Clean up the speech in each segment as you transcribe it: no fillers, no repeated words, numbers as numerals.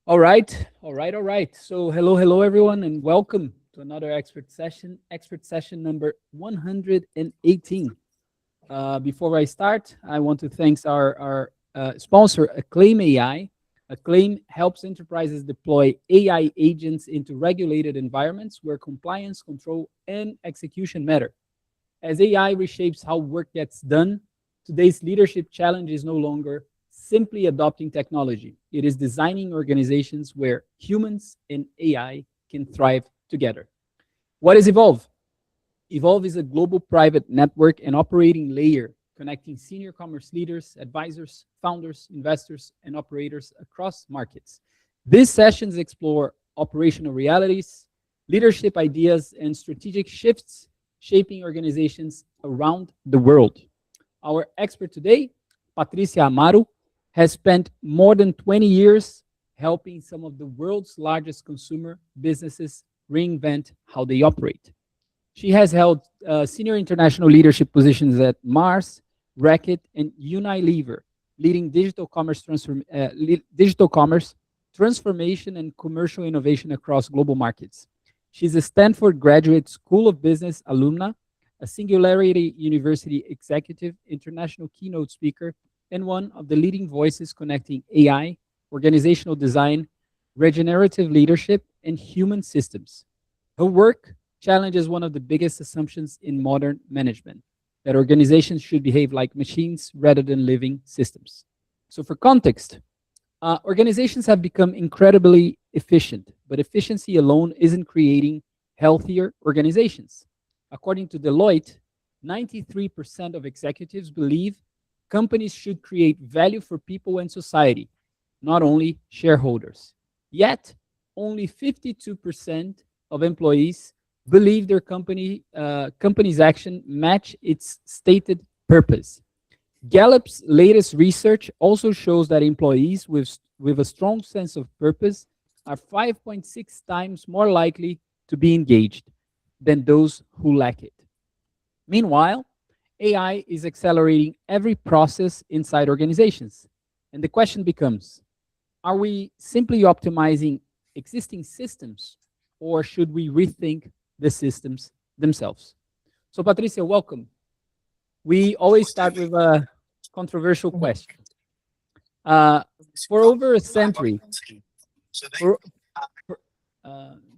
All right. So, hello, everyone, and welcome to another expert session number 118. Before I start, I want to thank our sponsor, Acclaim AI. Acclaim helps enterprises deploy AI agents into regulated environments where compliance, control, and execution matter. As AI reshapes how work gets done, today's leadership challenge is no longer simply adopting technology. It is designing organizations where humans and AI can thrive together. What is Evolve? Evolve is a global private network and operating layer connecting senior commerce leaders, advisors, founders, investors, and operators across markets. These sessions explore operational realities, leadership ideas, and strategic shifts shaping organizations around the world. Our expert today, Patricia Amaro, has spent more than 20 years helping some of the world's largest consumer businesses reinvent how they operate. She has held senior international leadership positions at Mars, Reckitt, and Unilever, leading digital commerce transformation and commercial innovation across global markets. She's a Stanford Graduate School of Business alumna, a Singularity University executive, international keynote speaker, and one of the leading voices connecting AI, organizational design, regenerative leadership, and human systems. Her work challenges one of the biggest assumptions in modern management, that organizations should behave like machines rather than living systems. So, for context, organizations have become incredibly efficient, but efficiency alone isn't creating healthier organizations. According to Deloitte, 93% of executives believe companies should create value for people and society, not only shareholders. Yet, only 52% of employees believe their company's action match its stated purpose. Gallup's latest research also shows that employees with a strong sense of purpose are 5.6 times more likely to be engaged than those who lack it. Meanwhile, AI is accelerating every process inside organizations. And the question becomes, are we simply optimizing existing systems, or should we rethink the systems themselves? So, Patricia, welcome. We always start with a controversial question. Uh, for over a century, for, for,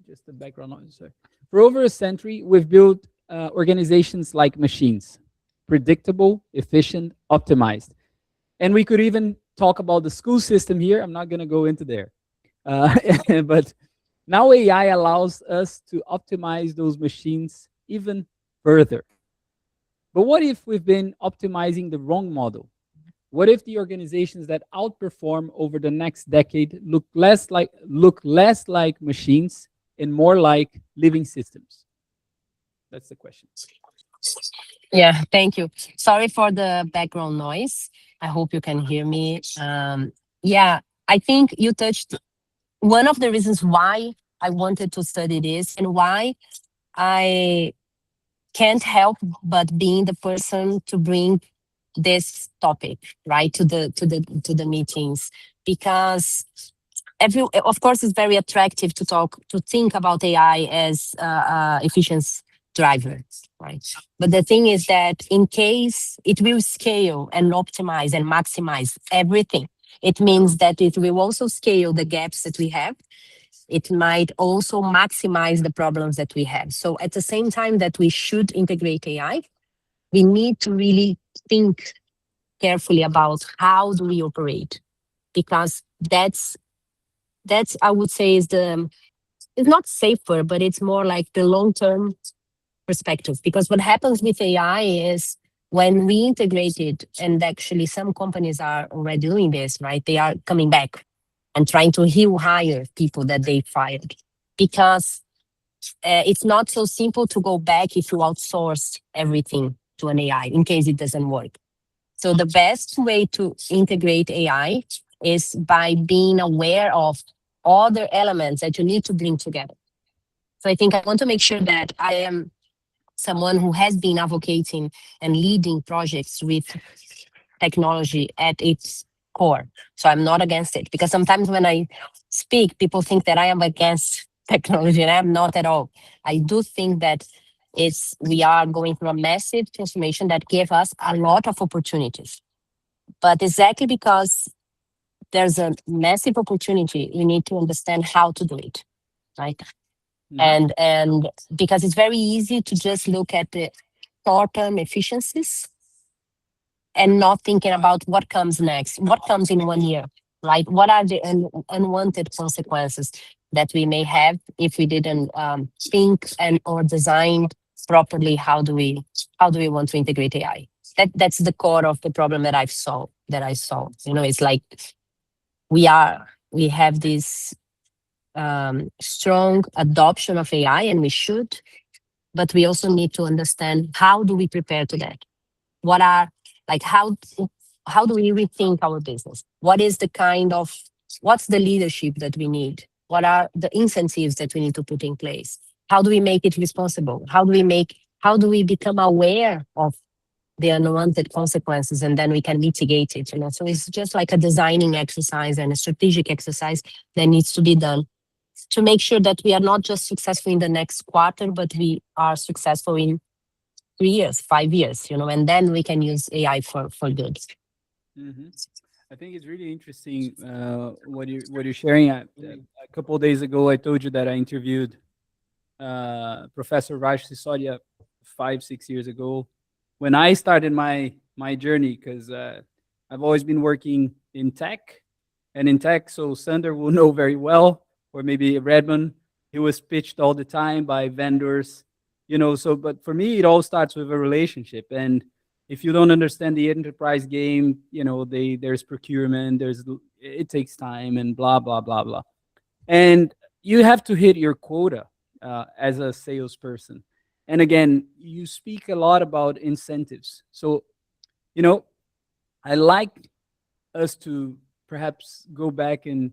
just the background noise, sorry. For over a century, we've built organizations like machines, predictable, efficient, optimized. And we could even talk about the school system here. I'm not going to go into there. Uh, but now AI allows us to optimize those machines even further. But what if we've been optimizing the wrong model? What if the organizations that outperform over the next decade look less like machines and more like living systems? That's the question. Yeah, thank you. Sorry for the background noise. I hope you can hear me. Yeah, I think you touched one of the reasons why I wanted to study this and why I can't help but being the person to bring this topic right to the meetings, because every of course it's very attractive to think about AI as efficiency driver, right? But the thing is that in case it will scale and optimize and maximize everything, it means that it will also scale the gaps that we have. It might also maximize the problems that we have. So at the same time that we should integrate AI, we need to really think carefully about how do we operate, because that's I would say is it's not safer, but it's more like the long-term perspective. Because what happens with AI is when we integrate it, and actually some companies are already doing this, right? They are coming back and trying to hire people that they fired, because it's not so simple to go back if you outsource everything to an AI in case it doesn't work. So the best way to integrate AI is by being aware of other elements that you need to bring together. So I think I want to make sure that I am someone who has been advocating and leading projects with technology at its core. So I'm not against it, because sometimes when I speak, people think that I am against technology, and I'm not at all. I do think that we are going through a massive transformation that gave us a lot of opportunities. But exactly because there's a massive opportunity, we need to understand how to do it, right? Mhm. And because it's very easy to just look at the short-term efficiencies and not thinking about what comes next, what comes in 1 year, right? What are the unwanted consequences that we may have if we didn't think and or design properly? How do we want to integrate AI? That's the core of the problem that I saw. It's like we have this strong adoption of AI, and we should, but we also need to understand how do we prepare to that. What are like how do we rethink our business? What's the leadership that we need? What are the incentives that we need to put in place? How do we make it responsible? How do we become aware of the unwanted consequences, and then we can mitigate it? So it's just like a designing exercise and a strategic exercise that needs to be done to make sure that we are not just successful in the next quarter, but we are successful in 3 years, 5 years, and then we can use AI for good. Mhm. I think it's really interesting what you're sharing. A couple of days ago, I told you that I interviewed Professor Raj Sisodia 5 6 years ago when I started my journey, because I've always been working in tech, and in tech, so Sander will know very well, or maybe Redmond. He was pitched all the time by vendors, So, but for me, it all starts with a relationship, and if you don't understand the enterprise game, there's procurement, it takes time, and blah blah blah blah, and you have to hit your quota as a salesperson. And again, you speak a lot about incentives, so you know I like us to perhaps go back, and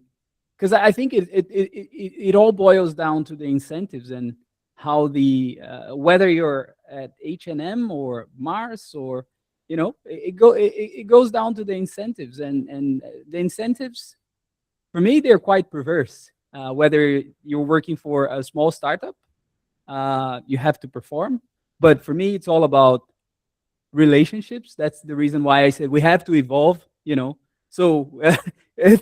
because I think it all boils down to the incentives, and how the whether you're at H&M or Mars, or it goes down to the incentives, and the incentives, for me, they're quite perverse. Whether you're working for a small startup, you have to perform, but for me, it's all about relationships. That's the reason why I said we have to evolve. So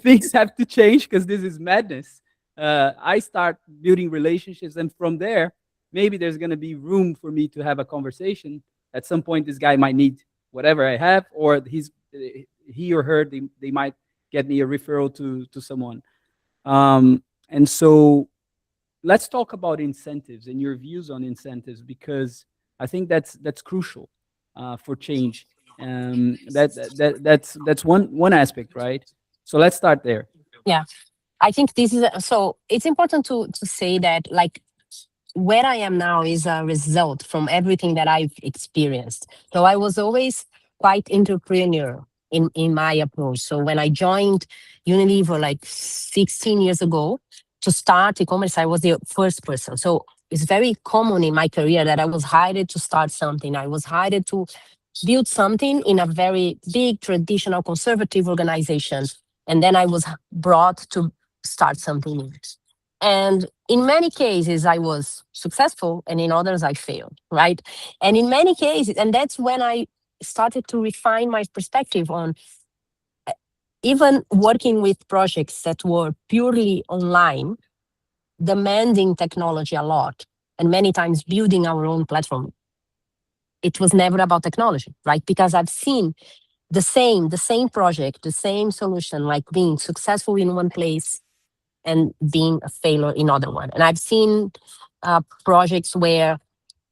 things have to change, because this is madness. I start building relationships, and from there, maybe there's going to be room for me to have a conversation. At some point, this guy might need whatever I have, or he or her, they might get me a referral to someone. And so let's talk about incentives and your views on incentives, because I think that's crucial for change. That's one aspect, right? So let's start there. Yeah, I think this is so it's important to say that, like, where I am now is a result from everything that I've experienced. So I was always quite entrepreneur in my approach. So when I joined Unilever like 16 years ago to start e-commerce, I was the first person. So it's very common in my career that I was hired to start something. I was hired to build something in a very big, traditional, conservative organization. And then I was brought to start something new. And in many cases, I was successful, and in others, I failed, right? And in many cases, and that's when I started to refine my perspective on even working with projects that were purely online, demanding technology a lot, and many times building our own platform. It was never about technology, right? Because I've seen the same project, the same solution, like being successful in one place and being a failure in other one. And I've seen projects where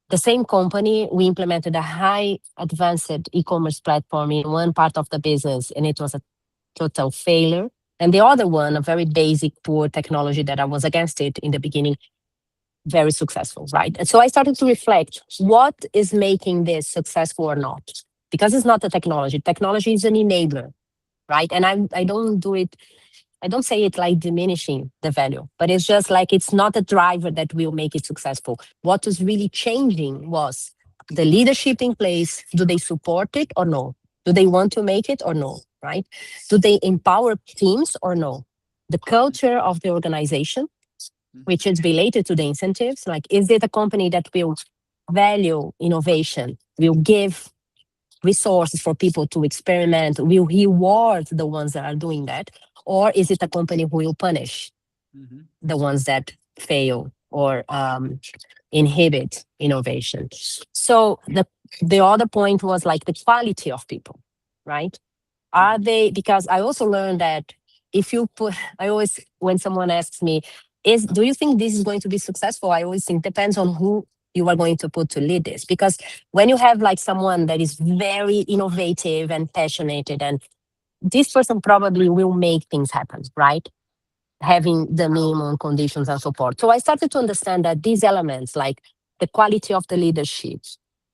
the same company, we implemented a high advanced e-commerce platform in one part of the business, and it was a total failure. And the other one, a very basic, poor technology that I was against it in the beginning, very successful, right? And so I started to reflect, what is making this successful or not? Because it's not the technology. Technology is an enabler, right? And I don't say it like diminishing the value, but it's just like it's not a driver that will make it successful. What was really changing was the leadership in place. Do they support it or no? Do they want to make it or no? right? Do they empower teams or no? The culture of the organization, which is related to the incentives, like is it a company that will value innovation, will give resources for people to experiment, will reward the ones that are doing that? Or is it a company who will punish Mhm. the ones that fail or inhibit innovation? So the other point was like the quality of people, right? Are Mhm. they, because I also learned that if you put, I always, when someone asks me, do you think this is going to be successful? I always think depends on who you are going to put to lead this. Because when you have like someone that is very innovative and passionate, and this person probably will make things happen, right? Having the minimum conditions and support. So I started to understand that these elements, like the quality of the leadership,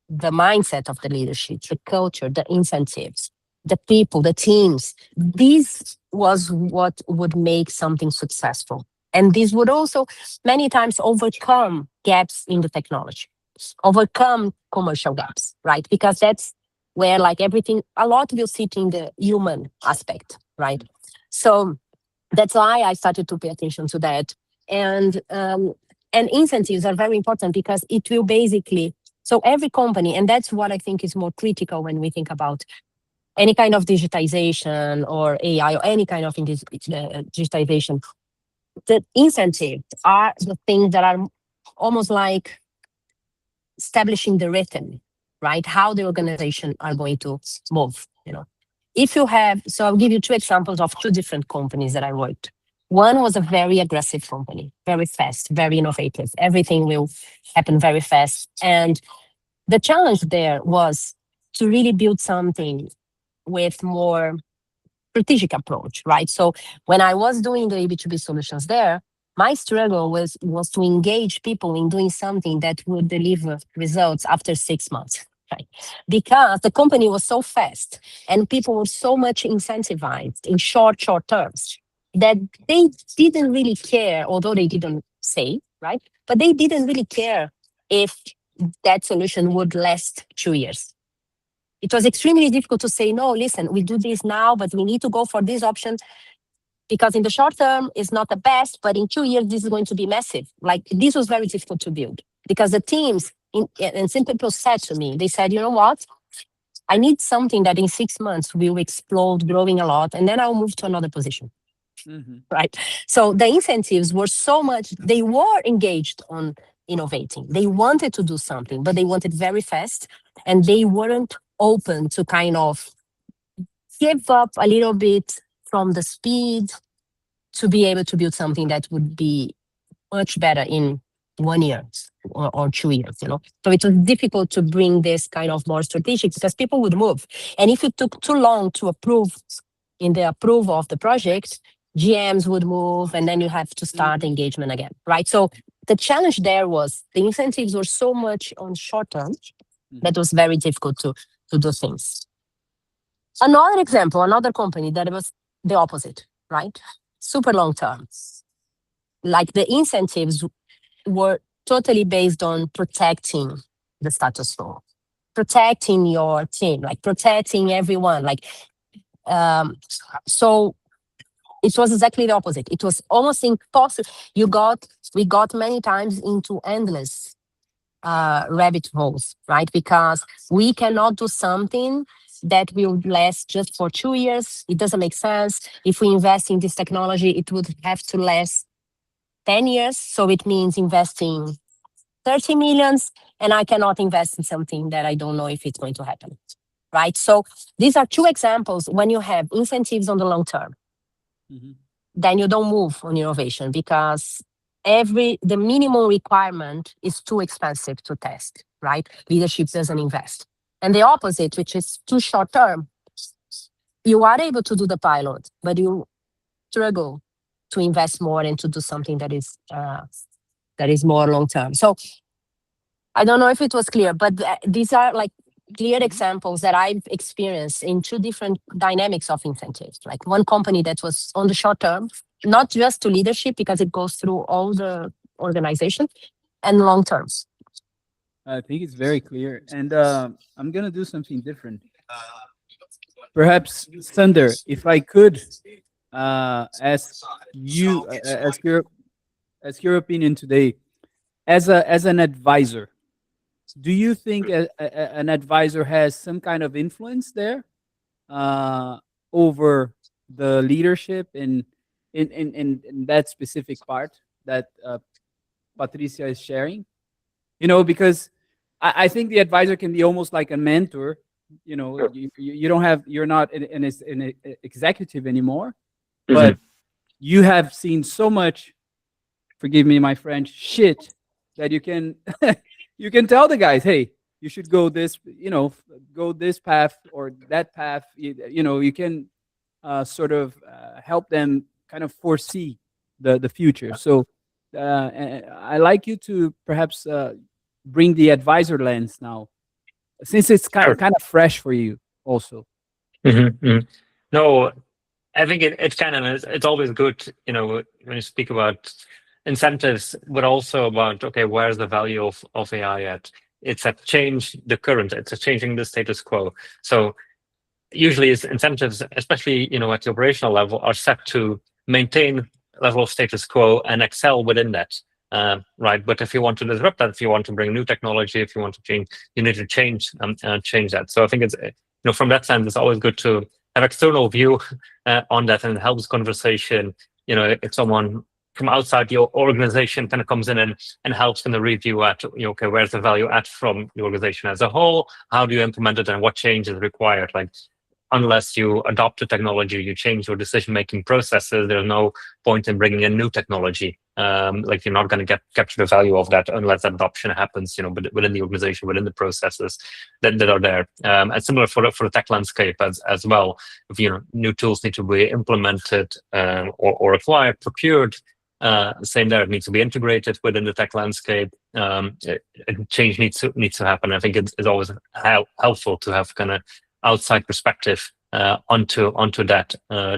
the mindset of the leadership, the culture, the incentives, the people, the teams, this was what would make something successful. And this would also many times overcome gaps in the technology, overcome commercial gaps, right? Because that's where like everything, a lot will sit in the human aspect, right? So that's why I started to pay attention to that. And incentives are very important because it will basically, so every company, and that's what I think is more critical when we think about any kind of digitization or AI or any kind of digitization. The incentives are the things that are almost like establishing the rhythm, right? How the organization are going to move, you know. If you have, so I'll give you two examples of two different companies that I worked. One was a very aggressive company, very fast, very innovative. Everything will happen very fast. And the challenge there was to really build something with more strategic approach, right? So when I was doing the AB2B solutions there, my struggle was to engage people in doing something that would deliver results after 6 months. Right? Because the company was so fast and people were so much incentivized in short terms that they didn't really care, although they didn't say, right? But they didn't really care if that solution would last 2 years. It was extremely difficult to say, no, listen, we do this now, but we need to go for this option because in the short term, it's not the best, but in 2 years, this is going to be massive. Like this was very difficult to build because the teams, and some people said to me, they said, you know what? I need something that in 6 months will explode, growing a lot, and then I'll move to another position. Mhm. Right. So the incentives were so much, they were engaged on innovating. They wanted to do something, but they wanted very fast and they weren't open to kind of give up a little bit from the speed to be able to build something that would be much better in 1 year or 2 years, you know. So it was difficult to bring this kind of more strategic because people would move. And if it took too long to approve in the approval of the project, GMs would move and then you have to start Mhm. engagement again, right? So the challenge there was the incentives were so much on short term that Mhm. was very difficult to do things. Another example, another company that was the opposite, right? Super long term. Like the incentives were totally based on protecting the status quo, protecting your team, like protecting everyone. Like, um, so it was exactly the opposite. It was almost impossible. We got many times into endless rabbit holes, right? Because we cannot do something that will last just for 2 years. It doesn't make sense. If we invest in this technology, it would have to last 10 years. So it means investing 30 millions, and I cannot invest in something that I don't know if it's going to happen, right? So these are two examples when you have incentives on the long term, Mhm. then you don't move on innovation because the minimum requirement is too expensive to test, right? Leadership doesn't invest. And the opposite, which is too short term, you are able to do the pilot, but you struggle to invest more and to do something that is more long term. So I don't know if it was clear, but these are like clear Mhm. examples that I've experienced in two different dynamics of incentives. Like one company that was on the short term, not just to leadership because it goes through all the organization, and long terms. I think it's very clear, and I'm gonna do something different. Perhaps Sander, if I could ask you, ask your opinion today, as an advisor, do you think an advisor has some kind of influence there uh, over the leadership in that specific part that Patricia is sharing? Because I think the advisor can be almost like a mentor. You don't have, you're not an executive anymore, Mhm. but you have seen so much, forgive me my French, shit, that you can you can tell the guys, hey, you should go this, go this path or that path. You can sort of help them kind of foresee the future. So I like you to perhaps bring the advisor lens now, since it's Sure. kind of fresh for you also. Mhm. No, I think it's kind of it's always good, when you speak about incentives, but also about, okay, where's the value of AI at? It's at change the current, it's a changing the status quo. So usually it's incentives, especially at the operational level, are set to maintain level of status quo and excel within that. Right, but if you want to disrupt that, if you want to bring new technology, if you want to change, you need to change that. So I think it's from that sense, it's always good to have external view on that, and it helps conversation. If someone from outside your organization kind of comes in and helps kind of review at, okay, where's the value at from the organization as a whole? How do you implement it, and what change is required? Like, unless you adopt the technology, you change your decision-making processes, there's no point in bringing in new technology. Like, you're not going to capture the value of that unless that adoption happens, within the organization, within the processes that are there. And similar for the tech landscape as well. If new tools need to be implemented or acquired, procured, same there. It needs to be integrated within the tech landscape. Change needs to happen. I think it's always helpful to have kind of outside perspective onto that,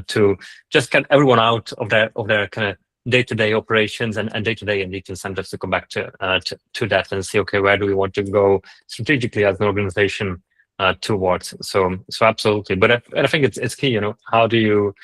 to just get everyone out of their kind of day-to-day operations and day-to-day indeed incentives, to come back to that and see, okay, where do we want to go strategically as an organization towards? So absolutely. But I think it's key. How do you,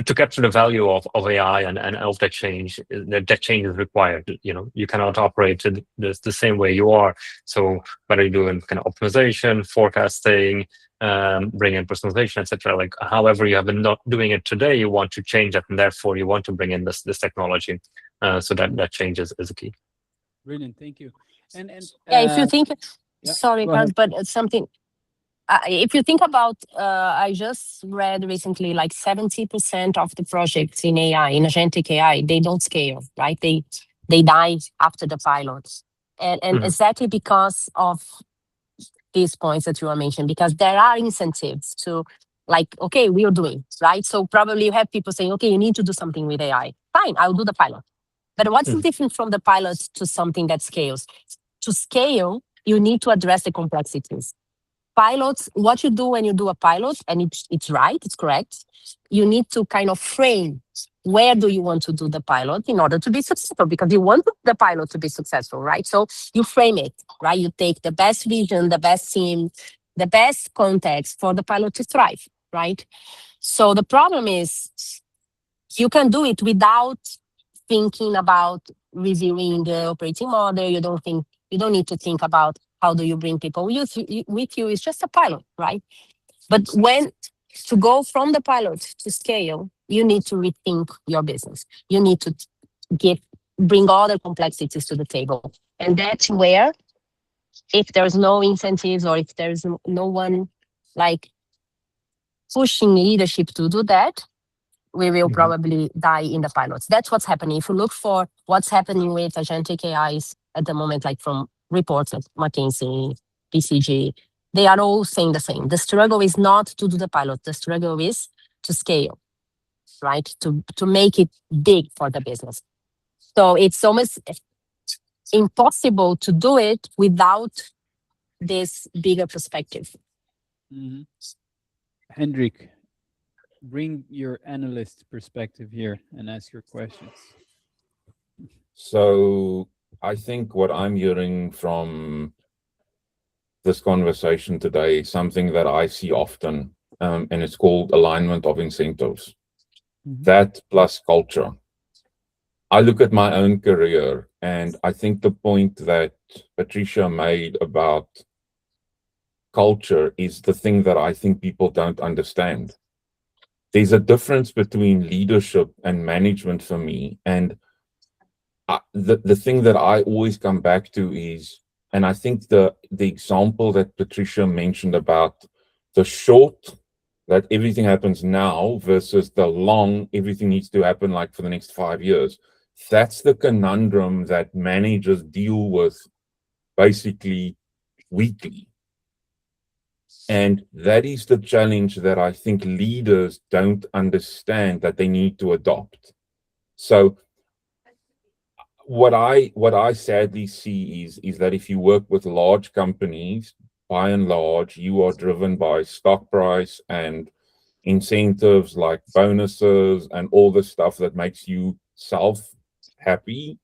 to capture the value of AI and of that change? That change is required. You cannot operate the same way you are. So whether you're doing kind of optimization, forecasting, bring in personalization, etc. Like, however you have been not doing it today, you want to change that, and therefore you want to bring in this technology. So that change is a key. Brilliant, thank you. And Yeah, if you think, yeah, sorry, go Carlos, ahead. but it's something. If you think about, I just read recently, like 70% of the projects in AI, in agentic AI, they don't scale, right? They die after the pilots, and exactly because of these points that you are mentioning, because there are incentives to, like, okay, we are doing, right? So probably you have people saying, okay, you need to do something with AI. Fine, I'll do the pilot. But what's different from the pilot to something that scales? To scale, you need to address the complexities. Pilots, what you do when you do a pilot, and it's right, it's correct, you need to kind of frame where do you want to do the pilot in order to be successful, because you want the pilot to be successful, right? So you frame it, right? You take the best vision, the best team, the best context for the pilot to thrive, right? So the problem is, you can do it without thinking about reviewing the operating model. You don't need to think about how do you bring people with you. It's just a pilot, right? But when to go from the pilot to scale, you need to rethink your business. You need to bring all the complexities to the table. And that's where, if there's no incentives, or if there's no one like pushing leadership to do that, we will probably die in the pilots. That's what's happening. If you look for what's happening with agentic AIs at the moment, like from reports of McKinsey, BCG, they are all saying the same. The struggle is not to do the pilot. The struggle is to scale, right? To make it big for the business. So it's almost impossible to do it without this bigger perspective. Mm-hmm. Hendrik, bring your analyst perspective here and ask your questions. So I think what I'm hearing from this conversation today is something that I see often and it's called alignment of incentives. Mhm. That plus culture. I look at my own career, and I think the point that Patricia made about culture is the thing that I think people don't understand. There's a difference between leadership and management for me. And the thing that I always come back to is, and I think the example that Patricia mentioned about the short, that everything happens now versus the long, everything needs to happen like for the next 5 years. That's the conundrum that managers deal with basically weekly. And that is the challenge that I think leaders don't understand that they need to adopt. So what I sadly see is that if you work with large companies, by and large, you are driven by stock price and incentives like bonuses and all the stuff that makes you self happy,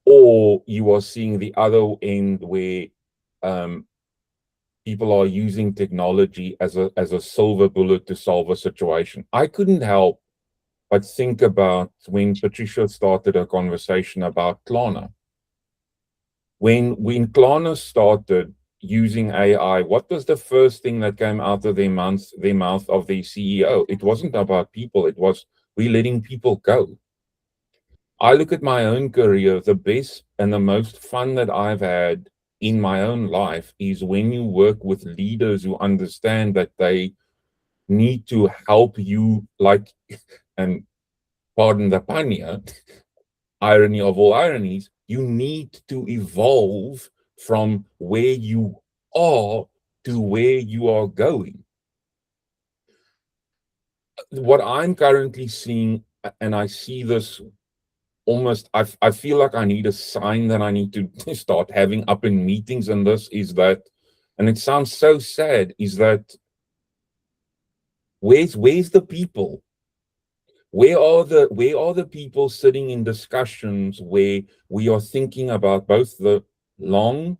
or you are seeing the other end where people are using technology as a silver bullet to solve a situation. I couldn't help but think about when Patricia started a conversation about Klarna. When Klarna started using AI, what was the first thing that came out of their mouth of their CEO? It wasn't about people, it was, we're letting people go. I look at my own career, the best and the most fun that I've had in my own life is when you work with leaders who understand that they need to help you, like, and pardon the pun here, irony of all ironies, you need to evolve from where you are to where you are going. What I'm currently seeing, and I see this almost, I feel like I need a sign that I need to start having up in meetings, and this is that, and it sounds so sad, is that where's the people? Where are the people sitting in discussions where we are thinking about both the long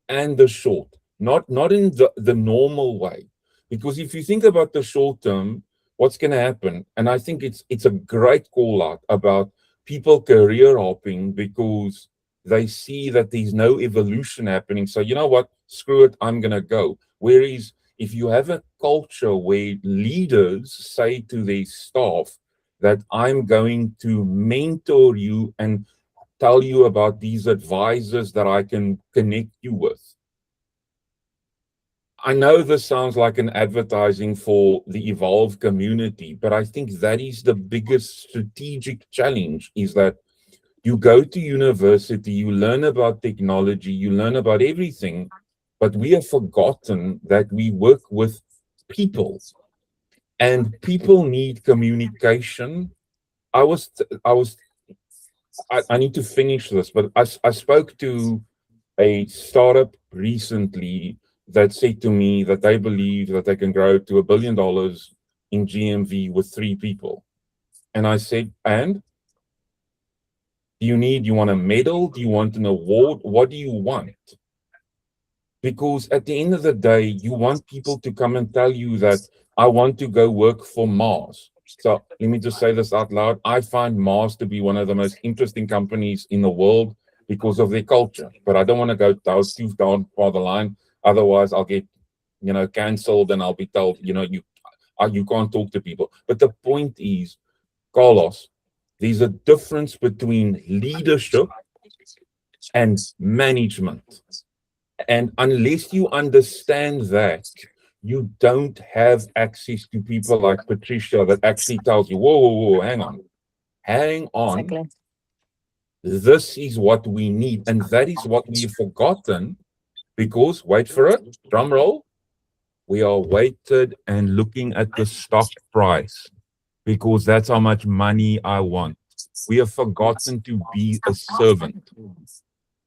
and the short, not in the normal way? Because if you think about the short term, what's going to happen? And I think it's a great call out about people career hopping because they see that there's no evolution happening. So you know what? Screw it, I'm going to go. Whereas if you have a culture where leaders say to their staff that I'm going to mentor you and tell you about these advisors that I can connect you with. I know this sounds like an advertising for the Evolve community, but I think that is the biggest strategic challenge, is that you go to university, you learn about technology, you learn about everything, but we have forgotten that we work with people, and people need communication. I need to finish this, but I spoke to a startup recently that said to me that they believe that they can grow to $1 billion in GMV with 3 people. And I said, and do you want a medal? Do you want an award? What do you want? Because at the end of the day, you want people to come and tell you that I want to go work for Mars. So let me just say this out loud. I find Mars to be one of the most interesting companies in the world because of their culture. But I don't want to go too down far the line. Otherwise, I'll get, cancelled, and I'll be told, you can't talk to people. But the point is, Carlos, there's a difference between leadership and management. And unless you understand that, you don't have access to people like Patricia that actually tells you, whoa, hang on. Exactly. This is what we need. And that is what we've forgotten because, wait for it, drum roll, we are weighted and looking at the stock price because that's how much money I want. We have forgotten to be a servant.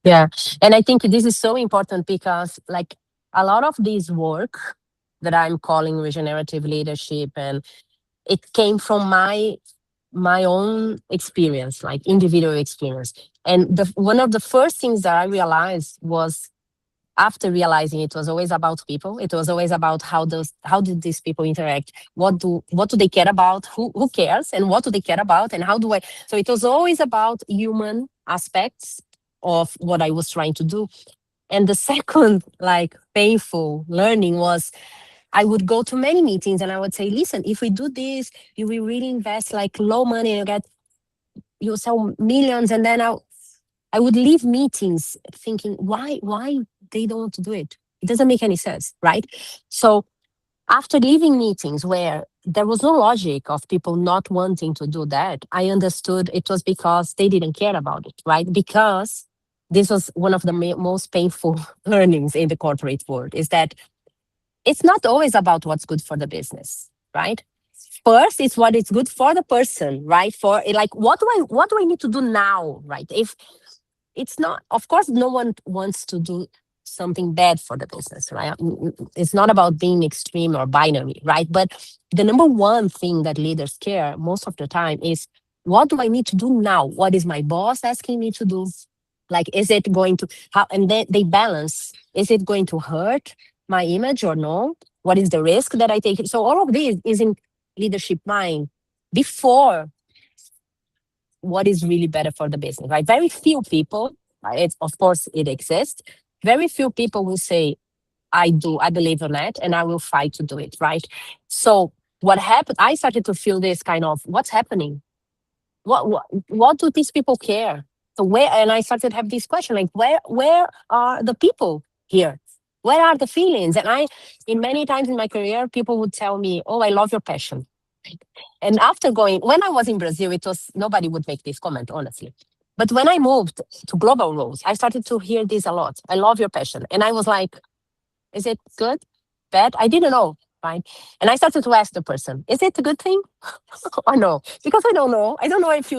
Yeah. And I think this is so important because, like, a lot of this work that I'm calling regenerative leadership, and it came from my own experience, like individual experience. And one of the first things that I realized was after realizing it was always about people, it was always about how did these people interact? What do they care about? Who cares? And what do they care about? And how do I? So it was always about human aspects of what I was trying to do. And the second like painful learning was I would go to many meetings and I would say, listen, if we do this, you will really invest like low money, you'll sell millions. And then I would leave meetings thinking, why they don't want to do it? It doesn't make any sense, right? So after leaving meetings where there was no logic of people not wanting to do that, I understood it was because they didn't care about it, right? Because this was one of the most painful learnings in the corporate world, is that it's not always about what's good for the business, right? First, it's what is good for the person, right? For like, what do I need to do now, right? If it's not, of course, no one wants to do something bad for the business, right? It's not about being extreme or binary, right? But the number one thing that leaders care most of the time is, what do I need to do now? What is my boss asking me to do? Like, is it going to, how, and then they balance, is it going to hurt my image or no? What is the risk that I take? So all of this is in leadership mind before what is really better for the business, right? Very few people, of course it exists, very few people will say, I believe in that and I will fight to do it, right? So what happened, I started to feel this kind of, what's happening? What do these people care? So where, and I started to have this question, like, where are the people here? Where are the feelings? And in many times in my career, people would tell me, oh, I love your passion. And after when I was in Brazil, nobody would make this comment, honestly. But when I moved to global roles, I started to hear this a lot. I love your passion. And I was like, is it good, bad? I didn't know, right? And I started to ask the person, is it a good thing or no? Because I don't know. I don't know if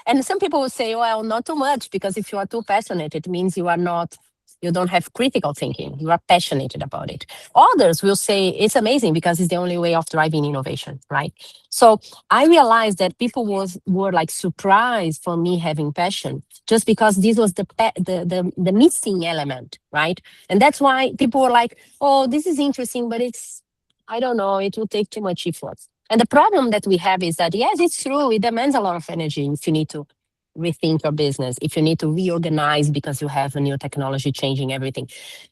and some people will say, well, not too much, because if you are too passionate, it means you don't have critical thinking. You are passionate about it. Others will say it's amazing because it's the only way of driving innovation, right? So I realized that people were like surprised for me having passion, just because this was the missing element, right? And that's why people were like, oh, this is interesting, but I don't know, it will take too much effort. And the problem that we have is that, yes, it's true, it demands a lot of energy if you need to rethink your business, if you need to reorganize because you have a new technology changing everything.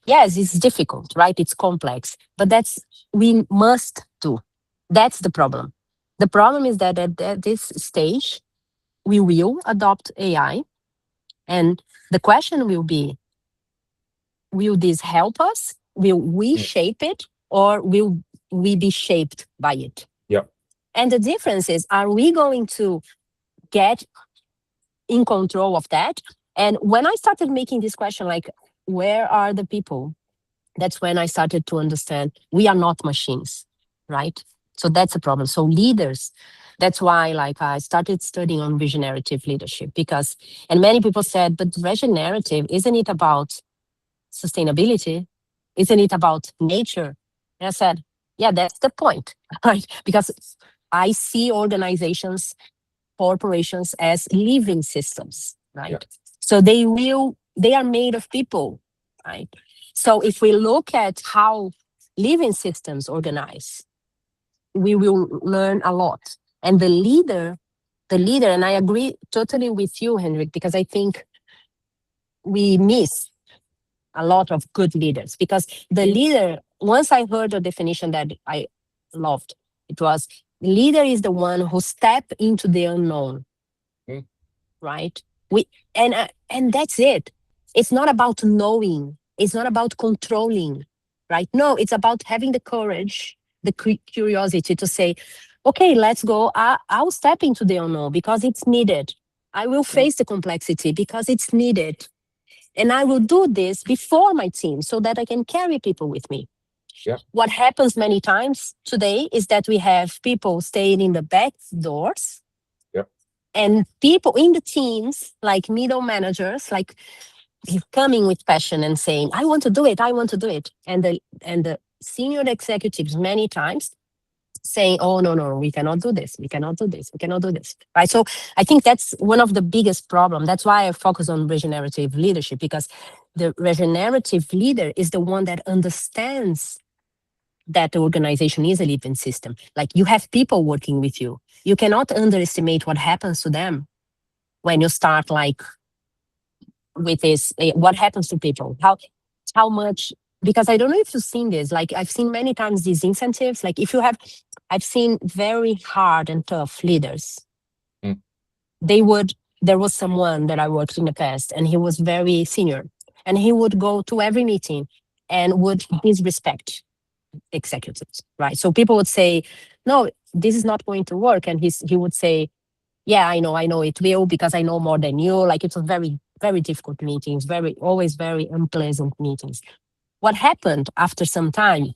Yes, it's difficult, right? It's complex, but we must do. That's the problem. The problem is that at this stage, we will adopt AI. And the question will be, will this help us? Will we shape it, or will we be shaped by it? Yeah. And the difference is, are we going to get in control of that? And when I started making this question, like, where are the people? That's when I started to understand we are not machines, right? So that's a problem. So leaders, that's why like I started studying on regenerative leadership, because, and many people said, but regenerative, isn't it about sustainability? Isn't it about nature? And I said, yeah, that's the point, right? Because I see organizations, corporations as living systems, right? Yeah. So they are made of people, right? So if we look at how living systems organize, we will learn a lot. And the leader, and I agree totally with you, Henrik, because I think we miss a lot of good leaders, because the leader, once I heard a definition that I loved, it was, leader is the one who step into the unknown, right? And that's it. It's not about knowing. It's not about controlling, right? No, it's about having the courage, the curiosity to say, okay, let's go. I'll step into the unknown because it's needed. I will face the complexity because it's needed. And I will do this before my team so that I can carry people with me. Yeah. What happens many times today is that we have people staying in the back doors. Yeah. And people in the teams, like middle managers, like coming with passion and saying, I want to do it, I want to do it. And the senior executives many times saying, oh, no, we cannot do this, we cannot do this, we cannot do this, right? So I think that's one of the biggest problems. That's why I focus on regenerative leadership, because the regenerative leader is the one that understands that the organization is a living system. Like, you have people working with you. You cannot underestimate what happens to them when you start like with this, what happens to people, how much, because I don't know if you've seen this, like I've seen many times these incentives, like I've seen very hard and tough leaders. Mm. There was someone that I worked in the past, and he was very senior, and he would go to every meeting and would disrespect executives, right? So people would say, no, this is not going to work. And he would say, yeah, I know it will, because I know more than you. Like, it was very, very difficult meetings, always very unpleasant meetings. What happened after some time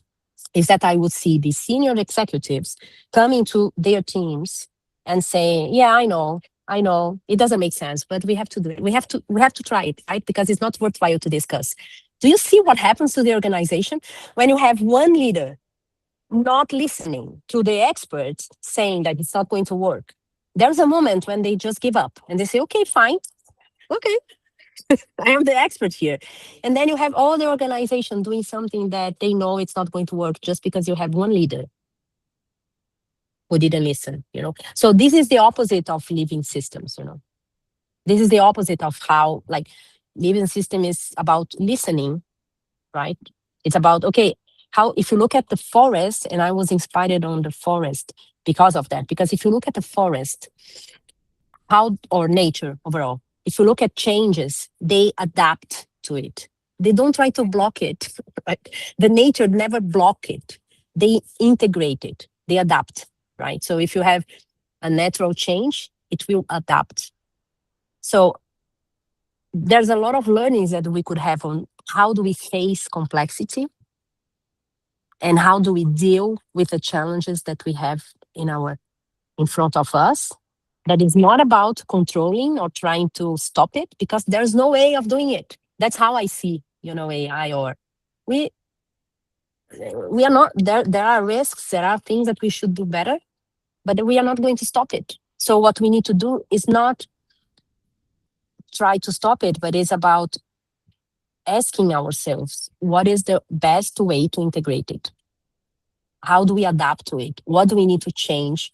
is that I would see the senior executives coming to their teams and saying, yeah, I know, it doesn't make sense, but we have to do it. We have to try it, right? Because it's not worthwhile to discuss. Do you see what happens to the organization when you have one leader not listening to the experts saying that it's not going to work? There's a moment when they just give up and they say, okay, fine. Okay, I am the expert here. And then you have all the organization doing something that they know it's not going to work just because you have one leader who didn't listen, So this is the opposite of living systems, This is the opposite of how, like, living system is about listening, right? It's about, okay, if you look at the forest, and I was inspired on the forest because of that, because if you look at the forest, or nature overall, if you look at changes, they adapt to it. They don't try to block it. Right? The nature never block it. They integrate it. They adapt, right? So if you have a natural change, it will adapt. So there's a lot of learnings that we could have on how do we face complexity and how do we deal with the challenges that we have in front of us. That is not about controlling or trying to stop it, because there's no way of doing it. That's how I see, AI. Or we are not there. There are risks. There are things that we should do better, but we are not going to stop it. So what we need to do is not try to stop it, but it's about asking ourselves, what is the best way to integrate it? How do we adapt to it? What do we need to change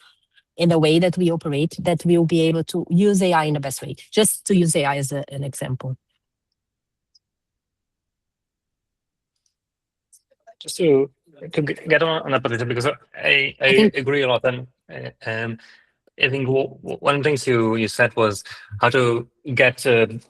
in the way that we operate, that we'll be able to use AI in the best way? Just to use AI as an example. Just to get on that, Patricia, because I agree a lot. And I think one of the things you said was how to get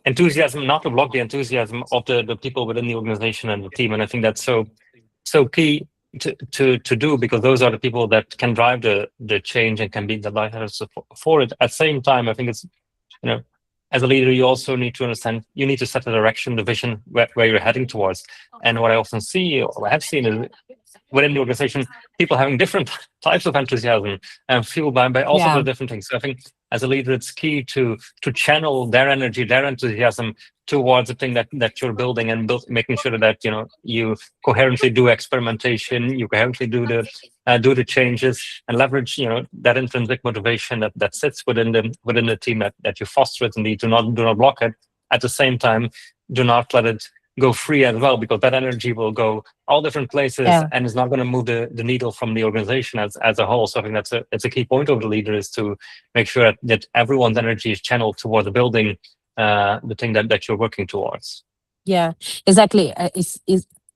enthusiasm, not to block the enthusiasm of the people within the organization and the team. And I think that's so key to do, because those are the people that can drive the change and can be the lighthouse for it. At the same time, I think it's, as a leader, you also need to understand, you need to set the direction, the vision where you're heading towards. And what I often see, or I have seen, is within the organization, people having different types of enthusiasm and fueled by all sorts of different things. So I think as a leader, it's key to channel their energy, their enthusiasm towards the thing that you're building, and making sure that you coherently do experimentation, you coherently do the changes, and leverage that intrinsic motivation that sits within the team that you foster it, and do not block it. At the same time, do not let it go free as well, because that energy will go all different places and is not going to move the needle from the organization as a whole. So I think that's a key point of the leader, is to make sure that everyone's energy is channeled toward the building the thing that you're working towards. Yeah, exactly. Is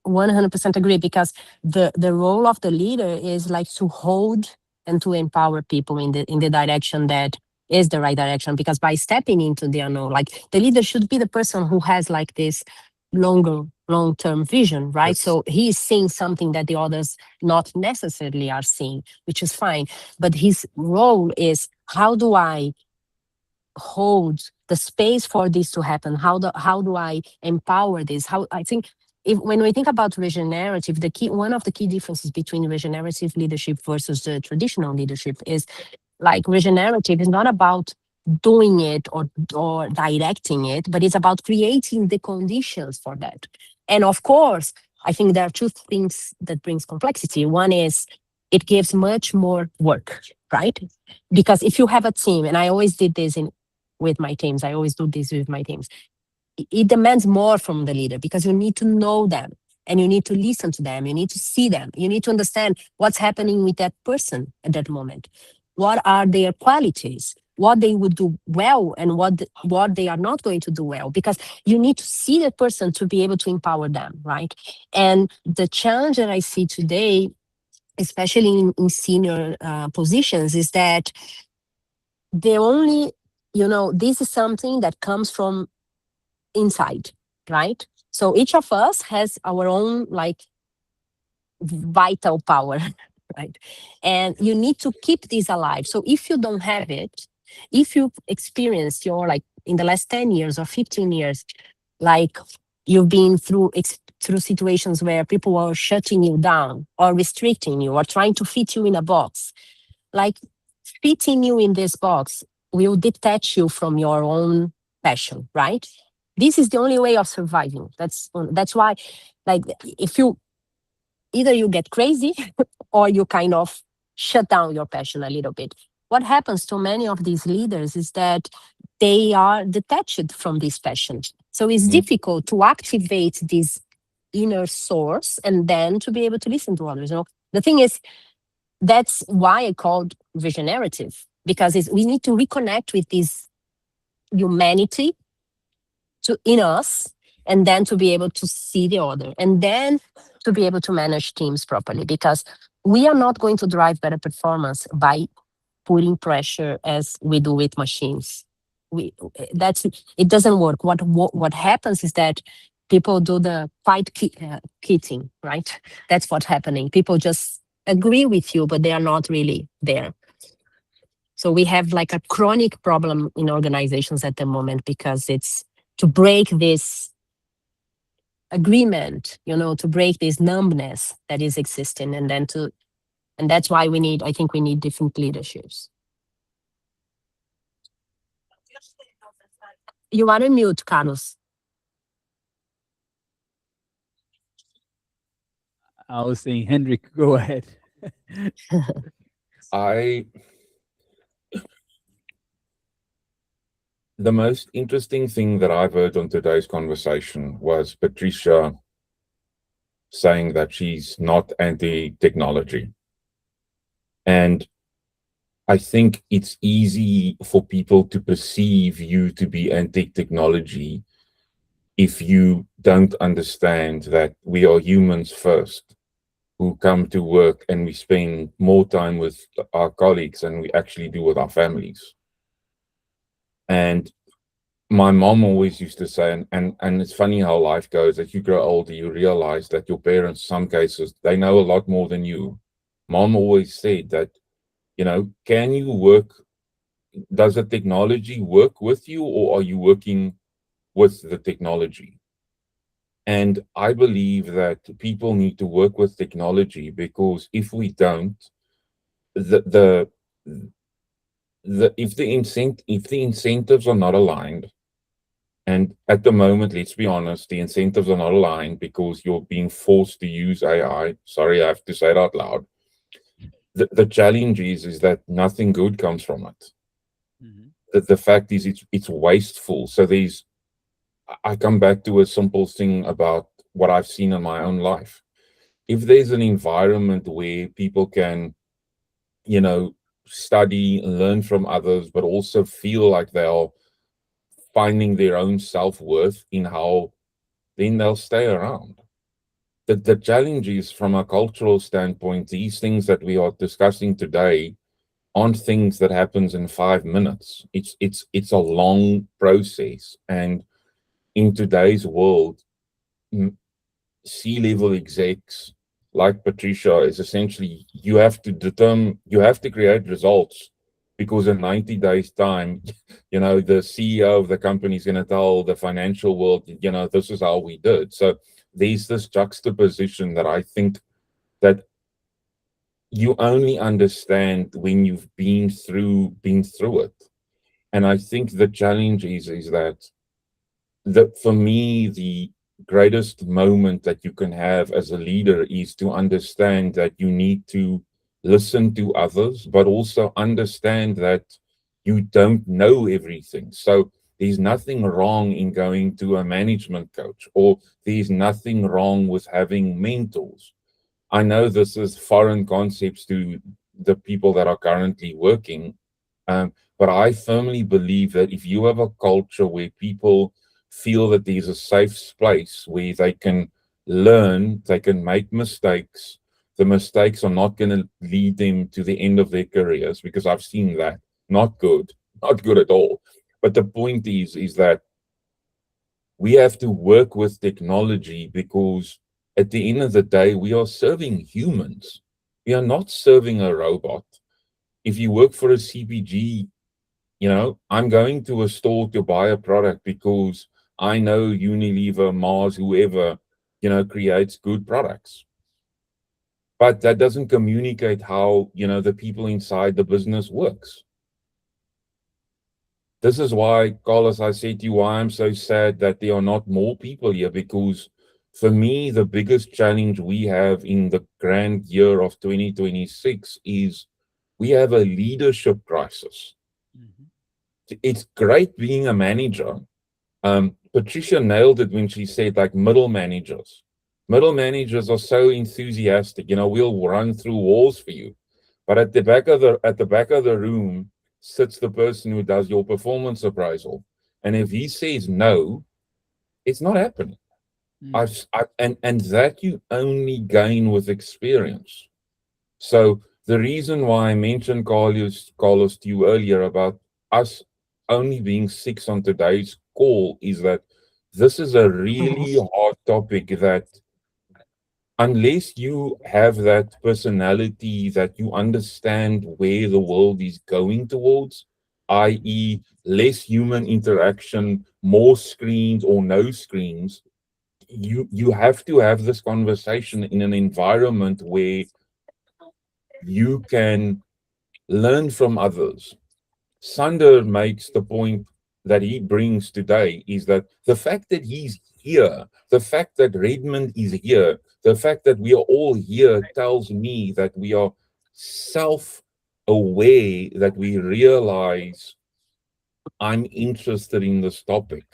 100% agree, because the role of the leader is like to hold and to empower people in the direction that is the right direction. Because by stepping into the unknown, like, the leader should be the person who has like this long-term vision, right? Yes. So he is seeing something that the others not necessarily are seeing, which is fine. But his role is, how do I hold the space for this to happen? How do I empower this? I think when we think about regenerative, one of the key differences between regenerative leadership versus the traditional leadership is, like, regenerative is not about doing it or directing it, but it's about creating the conditions for that. And of course, I think there are two things that brings complexity. One is it gives much more work, right? Because if you have a team, and I always did this with my teams, I always do this with my teams, it demands more from the leader because you need to know them and you need to listen to them. You need to see them. You need to understand what's happening with that person at that moment. What are their qualities? What they would do well and what they are not going to do well, because you need to see that person to be able to empower them, right? And the challenge that I see today, especially in senior positions, is that they only, this is something that comes from inside, right? So each of us has our own like vital power, right? And you need to keep this alive. So if you don't have it, if you've experienced your like in the last 10 years or 15 years, like you've been through situations where people are shutting you down or restricting you or trying to fit you in a box, like fitting you in this box will detach you from your own passion, right? This is the only way of surviving. That's why, like, if you either you get crazy or you kind of shut down your passion a little bit. What happens to many of these leaders is that they are detached from this passion. So it's difficult to activate this inner source and then to be able to listen to others. The thing is, that's why I called regenerative, because we need to reconnect with this humanity in us, and then to be able to see the other, and then to be able to manage teams properly, because we are not going to drive better performance by putting pressure as we do with machines. It doesn't work. What happens is that people do the fight kitting, right? That's what's happening. People just agree with you, but they are not really there. So we have like a chronic problem in organizations at the moment, because it's to break this agreement, to break this numbness that is existing, and that's why I think we need different leaderships. You are on mute, Carlos. I was saying, Hendrik, go ahead. The most interesting thing that I've heard on today's conversation was Patricia saying that she's not anti-technology. And I think it's easy for people to perceive you to be anti-technology if you don't understand that we are humans first, who come to work and we spend more time with our colleagues than we actually do with our families. And my mom always used to say, and it's funny how life goes, as you grow older, you realize that your parents, some cases, they know a lot more than you. Mom always said that, can you work, does the technology work with you, or are you working with the technology? And I believe that people need to work with technology, because if we don't, if the incentives are not aligned, and at the moment, let's be honest, the incentives are not aligned because you're being forced to use AI. Sorry, I have to say it out loud. The challenge is that nothing good comes from it. The fact is it's wasteful. So I come back to a simple thing about what I've seen in my own life. If there's an environment where people can, study, learn from others, but also feel like they're finding their own self-worth in how, then they'll stay around. The challenge is, from a cultural standpoint, these things that we are discussing today aren't things that happens in 5 minutes. It's a long process. And in today's world, C-level execs like Patricia is essentially, you have to create results, because in 90 days time, the CEO of the company is going to tell the financial world, this is how we did. So there's this juxtaposition that I think that you only understand when you've been through it. And I think the challenge is that for me, the greatest moment that you can have as a leader is to understand that you need to listen to others, but also understand that you don't know everything. So there's nothing wrong in going to a management coach, or there's nothing wrong with having mentors. I know this is foreign concepts to the people that are currently working, but I firmly believe that if you have a culture where people feel that there's a safe place where they can learn, they can make mistakes, the mistakes are not going to lead them to the end of their careers, because I've seen that. Not good, not good at all. But the point is that we have to work with technology, because at the end of the day, we are serving humans. We are not serving a robot. If you work for a CPG, I'm going to a store to buy a product because I know Unilever, Mars, whoever, creates good products. But that doesn't communicate how, the people inside the business works. This is why, Carlos, I said to you, why I'm so sad that there are not more people here, because for me, the biggest challenge we have in the grand year of 2026 is we have a leadership crisis. It's great being a manager. Patricia nailed it when she said, like, middle managers. Middle managers are so enthusiastic, we'll run through walls for you. But at the back of the room sits the person who does your performance appraisal. And if he says no, it's not happening. And that you only gain with experience. So the reason why I mentioned Carlos to you earlier about us only being 6 on today's call is that this is a really hard topic that unless you have that personality that you understand where the world is going towards, i.e. less human interaction, more screens or no screens, you have to have this conversation in an environment where you can learn from others. Sander makes the point that he brings today is that the fact that he's here, the fact that Redmond is here, the fact that we are all here tells me that we are self-aware, that we realize I'm interested in this topic.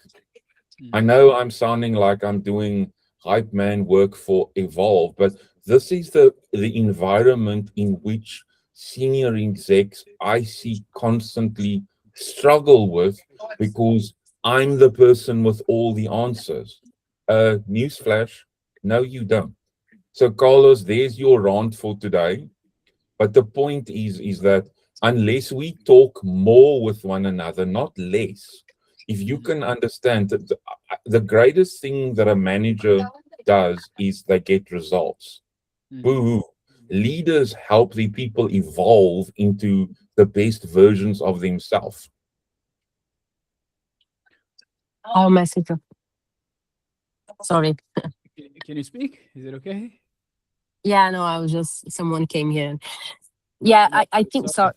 I know I'm sounding like I'm doing hype man work for Evolve, but this is the environment in which senior execs I see constantly struggle with, because I'm the person with all the answers. Newsflash, no, you don't. So, Carlos, there's your rant for today. But the point is that unless we talk more with one another, not less, if you can understand that the greatest thing that a manager does is they get results. Boo-hoo. Leaders help the people evolve into the best versions of themselves. Oh, Mexico. Sorry. Can you speak? Is it okay? Yeah, no, I was just, someone came here. Yeah, I think so. Sorry.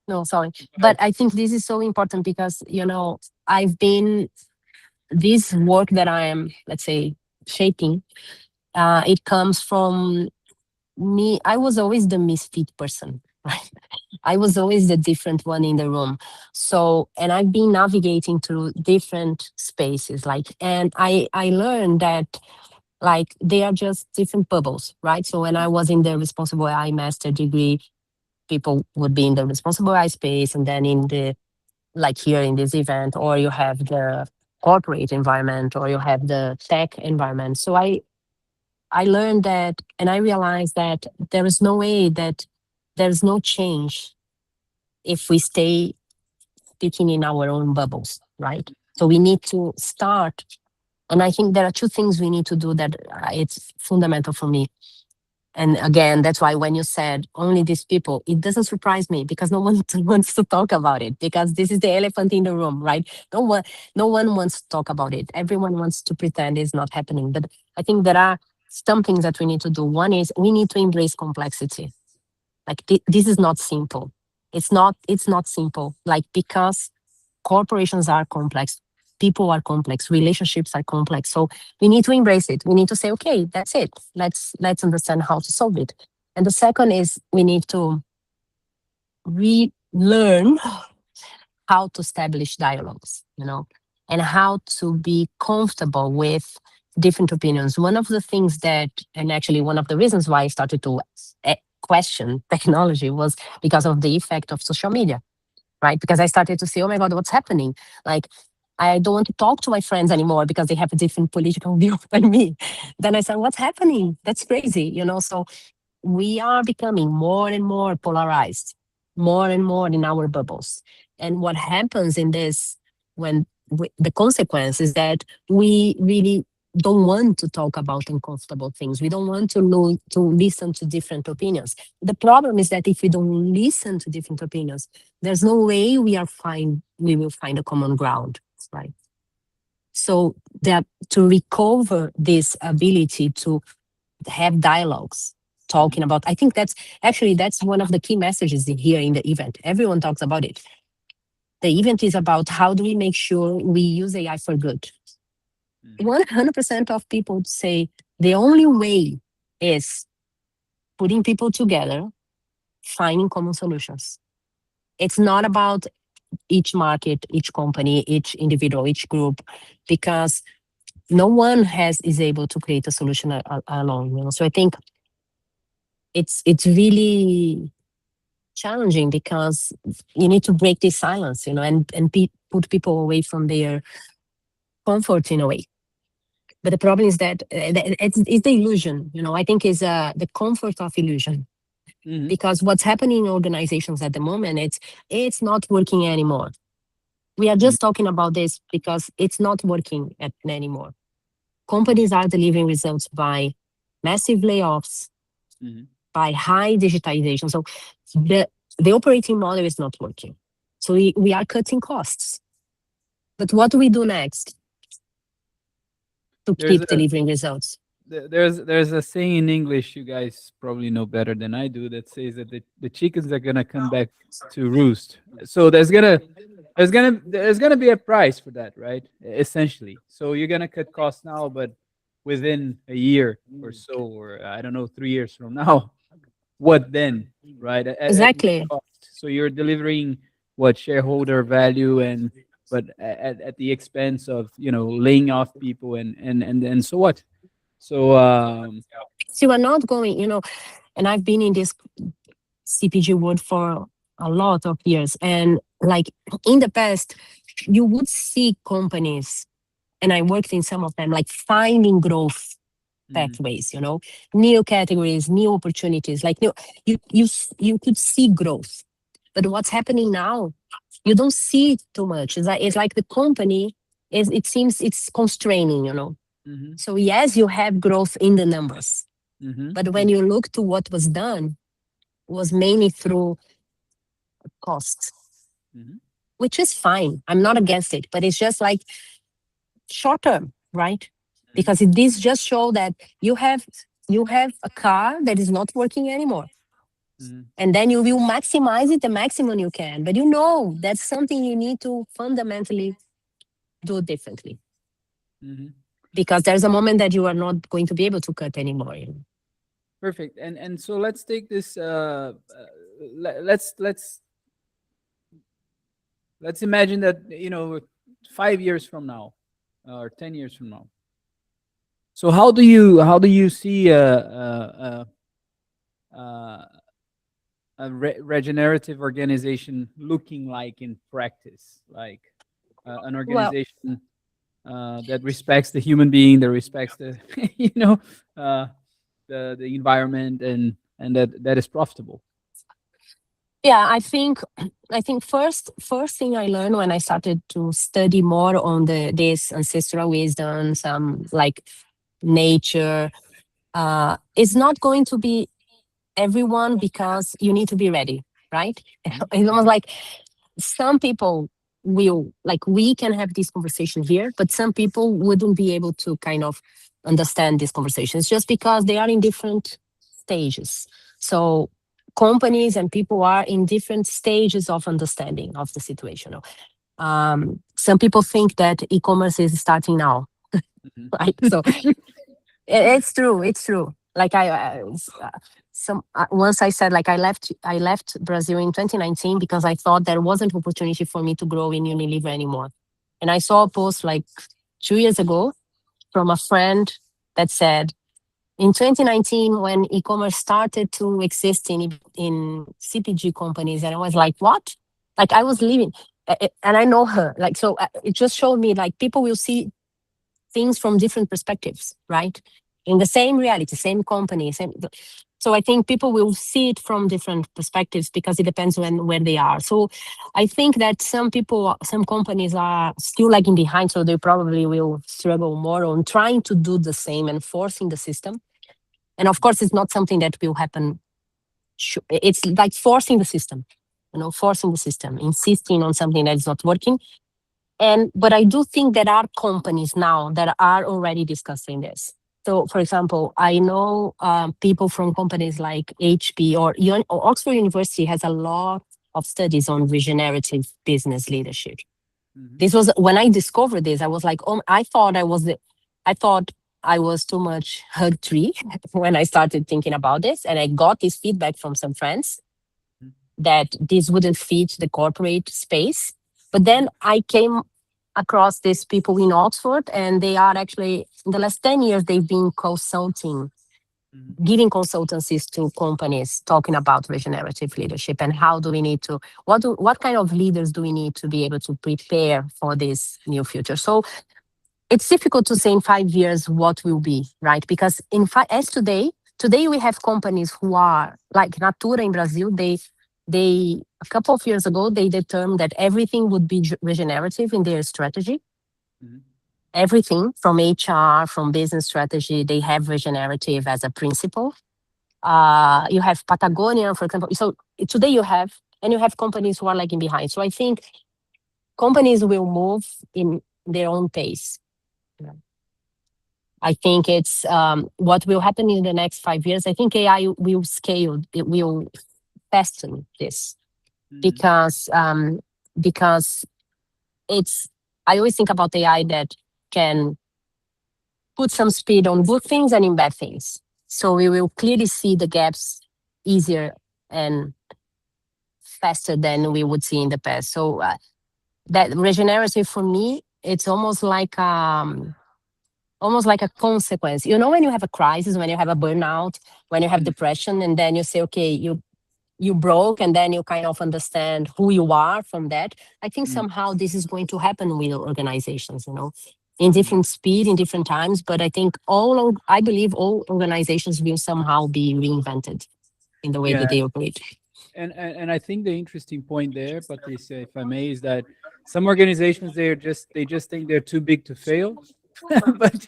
No, sorry. But I think this is so important because, this work that I am, let's say, shaping, it comes from me. I was always the misfit person, right? I was always the different one in the room. So, and I've been navigating through different spaces, and I learned that, they are just different bubbles, right? So when I was in the responsible AI master degree, people would be in the responsible AI space, and then in the, here in this event, or you have the corporate environment, or you have the tech environment. So I learned that, and I realized that there is no way that there's no change if we stay speaking in our own bubbles, right? So we need to start. And I think there are two things we need to do that it's fundamental for me. And again, that's why when you said only these people, it doesn't surprise me, because no one wants to talk about it, because this is the elephant in the room, right? No one wants to talk about it. Everyone wants to pretend it's not happening. But I think there are some things that we need to do. One is we need to embrace complexity. This is not simple. It's not simple, because corporations are complex, people are complex, relationships are complex. So we need to embrace it. We need to say, okay, that's it. Let's understand how to solve it. And the second is we need to relearn how to establish dialogues, and how to be comfortable with different opinions. One of the things that, and actually one of the reasons why I started to question technology was because of the effect of social media, right? Because I started to say, oh my God, what's happening? Like, I don't want to talk to my friends anymore because they have a different political view than me. Then I said, what's happening? That's crazy, So we are becoming more and more polarized, more and more in our bubbles. And what happens in this, the consequence is that we really don't want to talk about uncomfortable things. We don't want to listen to different opinions. The problem is that if we don't listen to different opinions, there's no way we will find a common ground, right? So that to recover this ability to have dialogues, talking about, I think that's one of the key messages here in the event. Everyone talks about it. The event is about how do we make sure we use AI for good. 100% of people say the only way is putting people together, finding common solutions. It's not about each market, each company, each individual, each group, because no one is able to create a solution alone. So I think it's really challenging because you need to break this silence, and put people away from their comfort in a way. But the problem is that it's the illusion, I think is the comfort of illusion. Mhm. Because what's happening in organizations at the moment, it's not working anymore. We are just talking about this because it's not working anymore. Companies are delivering results by massive layoffs, by high digitization. So the operating model is not working. So we are cutting costs. But what do we do next to keep delivering results? There's a saying in English you guys probably know better than I do that says that the chickens are gonna come back to roost. So there's gonna be a price for that, right? Essentially. So you're gonna cut costs now, but within a year or so, or I don't know, 3 years from now, what then, right? Exactly. What cost? So you're delivering what shareholder value but at the expense of laying off people and so what? So So we're not going, and I've been in this CPG world for a lot of years, and like in the past, you would see companies, and I worked in some of them, like finding growth pathways, new categories, new opportunities, like you could see growth. But what's happening now, you don't see it too much. It's like the company it seems it's constraining, So yes, you have growth in the numbers, but when you look to what was done, was mainly through cost, which is fine. I'm not against it, but it's just like short term, right? Because this just show that you have a car that is not working anymore. And then you will maximize it the maximum you can. But that's something you need to fundamentally do differently. Because there's a moment that you are not going to be able to cut anymore. Perfect. And so let's take this let's imagine that 5 years from now or 10 years from now. So how do you see a regenerative organization looking like in practice? Like an organization that respects the human being, that respects the the environment, and that is profitable. Yeah, I think first thing I learned when I started to study more on this ancestral wisdom, some like nature, it's not going to be everyone, because you need to be ready, right? It's almost like some people will, like, we can have this conversation here, but some people wouldn't be able to kind of understand these conversations just because they are in different stages. So companies and people are in different stages of understanding of the situation. Some people think that e-commerce is starting now, right? So it's true. Like once I said, like, I left Brazil in 2019 because I thought there wasn't opportunity for me to grow in Unilever anymore. And I saw a post like 2 years ago from a friend that said, in 2019, when e-commerce started to exist in CPG companies, and I was like, what? Like, I was leaving, and I know her. Like, so it just showed me, like, people will see things from different perspectives, right? In the same reality, same company, same. So I think people will see it from different perspectives because it depends where they are. So I think that some companies are still lagging behind, so they probably will struggle more on trying to do the same and forcing the system. And of course, it's not something that will happen. It's like forcing the system, forcing the system, insisting on something that is not working. But I do think there are companies now that are already discussing this. So, for example, I know people from companies like HP or Oxford University has a lot of studies on regenerative business leadership. Mm-hmm. This was when I discovered this. I was like, oh, I thought I was too much hug tree when I started thinking about this, and I got this feedback from some friends that this wouldn't fit the corporate space. But then I came across these people in Oxford, and they are actually, in the last 10 years, they've been consulting, giving consultancies to companies talking about regenerative leadership and how do we need to, what kind of leaders do we need to be able to prepare for this new future. So it's difficult to say in 5 years what will be, right? Because as today we have companies who are like Natura in Brazil. They a couple of years ago, they determined that everything would be regenerative in their strategy. Mm-hmm. Everything from HR, from business strategy, they have regenerative as a principle. You have Patagonia, for example. So today you have companies who are lagging behind. So I think companies will move in their own pace. Yeah. I think it's what will happen in the next 5 years. I think AI will scale. It will fasten this. Mm-hmm. Because it's, I always think about AI that can put some speed on good things and in bad things. So we will clearly see the gaps easier and faster than we would see in the past. So that regenerative for me, it's almost like a consequence. When you have a crisis, when you have a burnout, when you have depression, and then you say, okay, you broke, and then you kind of understand who you are from that. I think somehow this is going to happen with organizations, in different speed, in different times. But I think I believe all organizations will somehow be reinvented in the way that they operate. And I think the interesting point there, Patricia, if I may, is that some organizations they just think they're too big to fail, but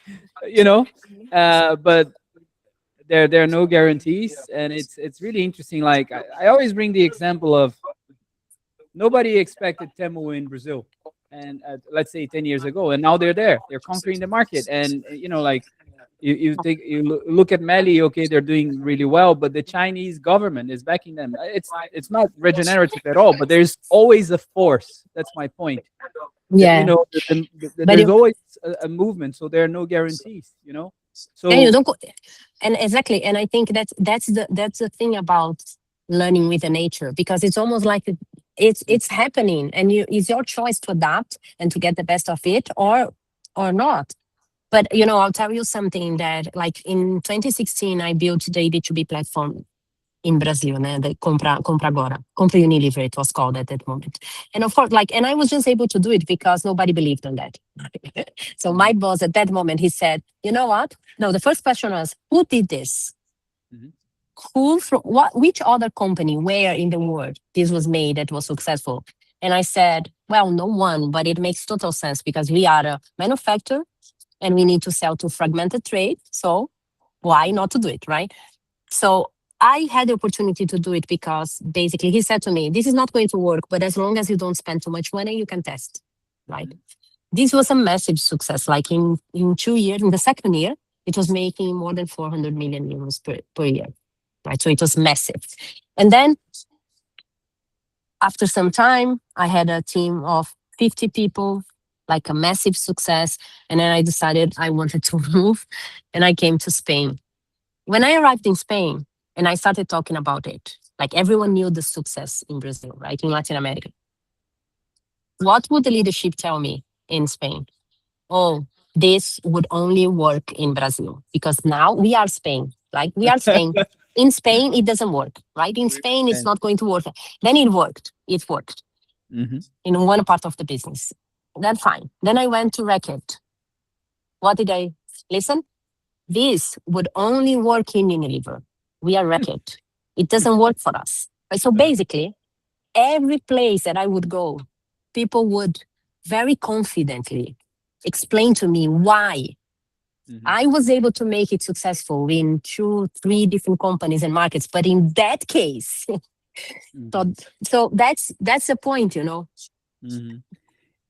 but there are no guarantees, and it's really interesting. Like I always bring the example of nobody expected Temu in Brazil, and let's say 10 years ago, and now they're conquering the market, and like you look at Meli, okay, they're doing really well, but the Chinese government is backing them. It's not regenerative at all, but there's always a force. That's my point. Yeah, there's always a movement, so there are no guarantees. So and you don't and exactly, and I think that's the thing about learning with the nature, because it's almost like it's happening, and it's your choice to adapt and to get the best of it or not. But I'll tell you something that, like, in 2016, I built the B2B platform in Brazil, the Compra Agora, Compra Unilever, it was called at that moment. And of course, and I was just able to do it because nobody believed in that. So my boss at that moment, he said, you know what? No, the first question was, who did this? Mm-hmm. Which other company, where in the world this was made that was successful? And I said, well, no one, but it makes total sense because we are a manufacturer and we need to sell to fragmented trade. So why not to do it, right? So I had the opportunity to do it because basically he said to me, this is not going to work, but as long as you don't spend too much money, you can test, right? Mm-hmm. This was a massive success. Like in 2 years, in the second year, it was making more than 400 million euros per year, right? So it was massive. And then after some time, I had a team of 50 people, like a massive success. And then I decided I wanted to move, and I came to Spain. When I arrived in Spain, and I started talking about it. Like everyone knew the success in Brazil, right? In Latin America. What would the leadership tell me in Spain? Oh, this would only work in Brazil because now we are Spain. Like we are Spain. In Spain, it doesn't work, right? In Spain, it's not going to work. Then it worked. It worked in one part of the business. Then fine. Then I went to Reckitt. What did I listen? This would only work in Unilever. We are Reckitt. It doesn't work for us. Right? So basically, every place that I would go, people would very confidently explain to me why I was able to make it successful in 2-3 different companies and markets. But in that case, so that's the point, you know.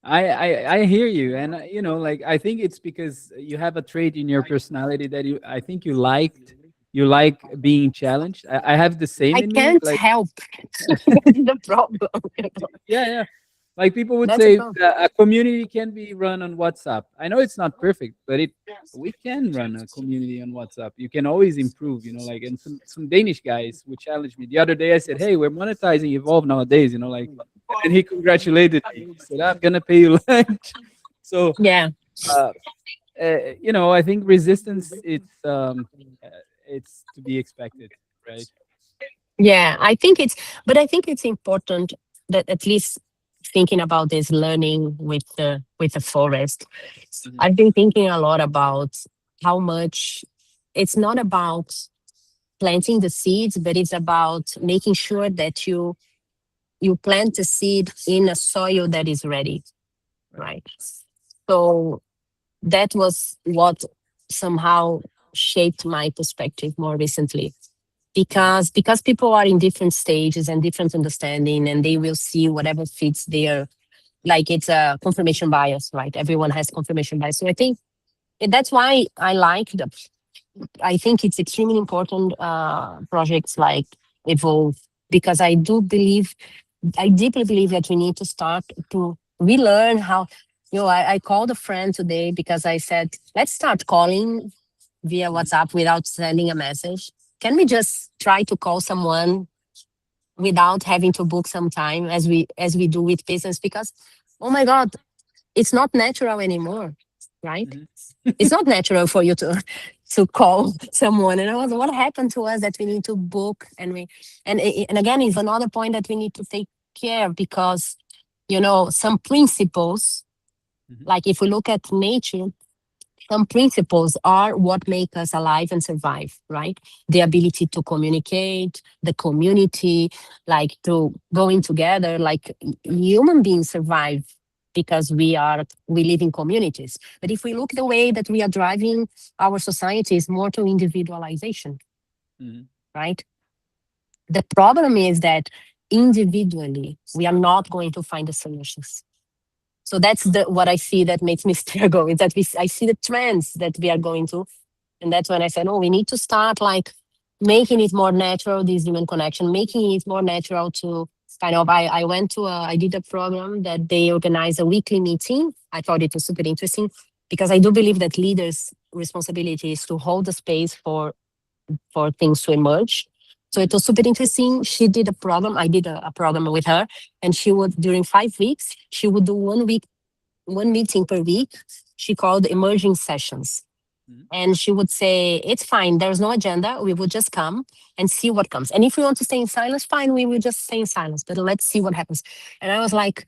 I hear you, and you know, like I think it's because you have a trait in your personality that I think you like being challenged. I have the same I in me. can't Like, help. That's the problem. yeah. Like people would That's say, the problem. a community can be run on WhatsApp. I know it's not perfect, but we can run a community on WhatsApp. You can always improve, you know. Like, and some Danish guys would challenge me the other day. I said, "Hey, we're monetizing Evolve nowadays," you know, like. And he congratulated me. He said, "I'm gonna pay you lunch." So, Yeah. you know, I think resistance it's to be expected, right? Yeah, but I think it's important that at least thinking about this learning with the forest. I've been thinking a lot about how much it's not about planting the seeds, but it's about making sure that you plant the seed in a soil that is ready, right? So that was what somehow shaped my perspective more recently. Because people are in different stages and different understanding, and they will see whatever fits their, like it's a confirmation bias, right? Everyone has confirmation bias. So I think that's why I think it's extremely important projects like Evolve, because I deeply believe that we need to start to relearn how, you know, I called a friend today because I said, let's start calling via WhatsApp without sending a message. Can we just try to call someone without having to book some time as we do with business? Because, oh my God, it's not natural anymore, right? It's not natural for you to call someone. And I was, what happened to us that we need to book? And again, it's another point that we need to take care, because, you know, some principles, like if we look at nature, some principles are what make us alive and survive, right? The ability to communicate, the community, like to going together, like human beings survive because we live in communities. But if we look the way that we are driving our society is more to individualization, right? The problem is that individually, we are not going to find the solutions. So that's what I see that makes me struggle, is that I see the trends that we are going to. And that's when I said, oh, we need to start like making it more natural, this human connection, making it more natural to kind of, I did a program that they organize a weekly meeting. I thought it was super interesting because I do believe that leaders' responsibility is to hold the space for things to emerge. So it was super interesting. She did a program. I did a program with her, and she would, during 5 weeks, she would do 1 meeting per week. She called emerging sessions. And she would say, it's fine, there's no agenda. We will just come and see what comes. And if we want to stay in silence, fine, we will just stay in silence, but let's see what happens. And I was like,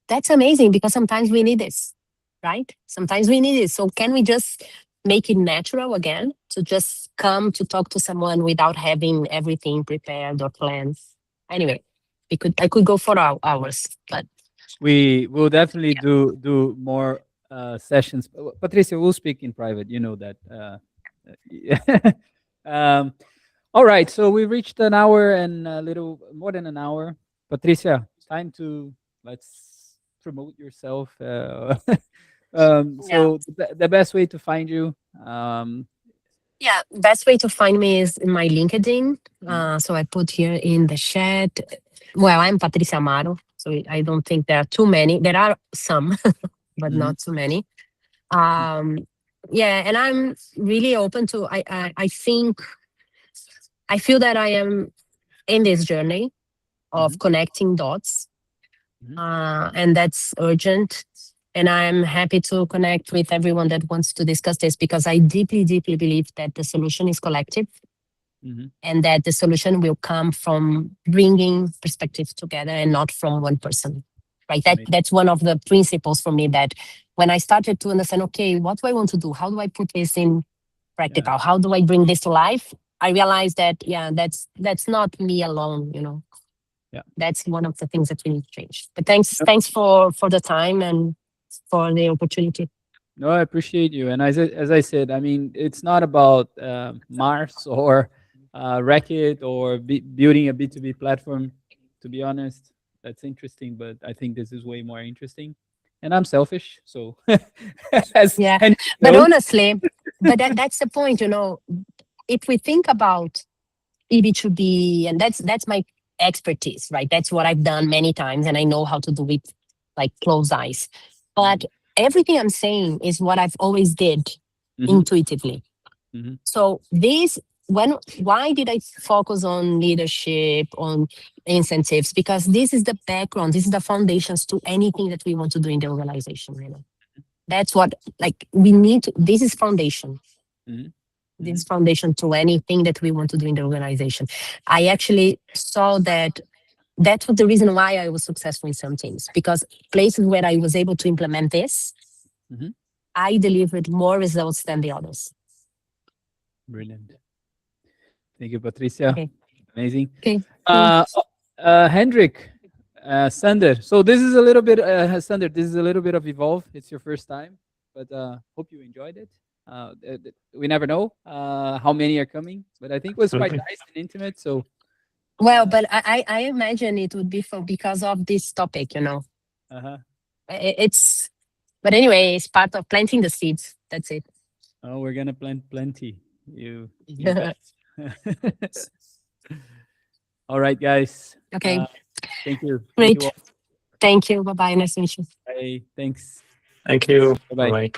that's amazing, because sometimes we need this, right? Sometimes we need it. So can we just make it natural again to just come to talk to someone without having everything prepared or planned? Anyway, I could go for hours, but we will definitely do more sessions. Patricia, we'll speak in private. You know that. All right, so we reached an hour and a little more than an hour. Patricia, time to let's promote yourself. So the best way to find you. Yeah, best way to find me is in my LinkedIn. So I put here in the chat. Well, I'm Patricia Amaro, so I don't think there are too many. There are some, but not too many. Yeah, and I'm really open to. I think I feel that I am in this journey of connecting dots, and that's urgent. And I'm happy to connect with everyone that wants to discuss this, because I deeply, deeply believe that the solution is collective, and that the solution will come from bringing perspectives together and not from one person. Right? That's one of the principles for me, that when I started to understand, okay, what do I want to do? How do I put this in practical? Yeah. How do I bring this to life? I realized that, that's not me alone, Yeah. That's one of the things that we need to change. But thanks for the time and for the opportunity. No, I appreciate you. And as I said, I mean, it's not about Mars or Racket or building a B2B platform. To be honest, that's interesting, but I think this is way more interesting. And I'm selfish, so Yeah. and But honestly, that's the point, if we think about EB2B, and that's my expertise, right? That's what I've done many times, and I know how to do it like closed eyes. But everything I'm saying is what I've always did intuitively. So why did I focus on leadership, on incentives? Because this is the background, this is the foundations to anything that we want to do in the organization. That's what, we need to, this is foundation. This is foundation to anything that we want to do in the organization. I actually saw that was the reason why I was successful in some things, because places where I was able to implement this, I delivered more results than the others. Brilliant. Thank you, Patricia. Okay. Amazing. Okay. Hendrik, Sander. So this is a little bit, Sander, this is a little bit of Evolve. It's your first time, but hope you enjoyed it. We never know how many are coming, but I think it was quite nice and intimate. So, well, but I imagine it would be because of this topic, It's, but anyway, it's part of planting the seeds. That's it. Oh, we're gonna plant plenty. You all right, guys. Okay. Thank you. Great. Thank you all. Thank you. Bye bye. Nice to meet you. Bye. Thanks. Thank you. Bye-bye. Bye.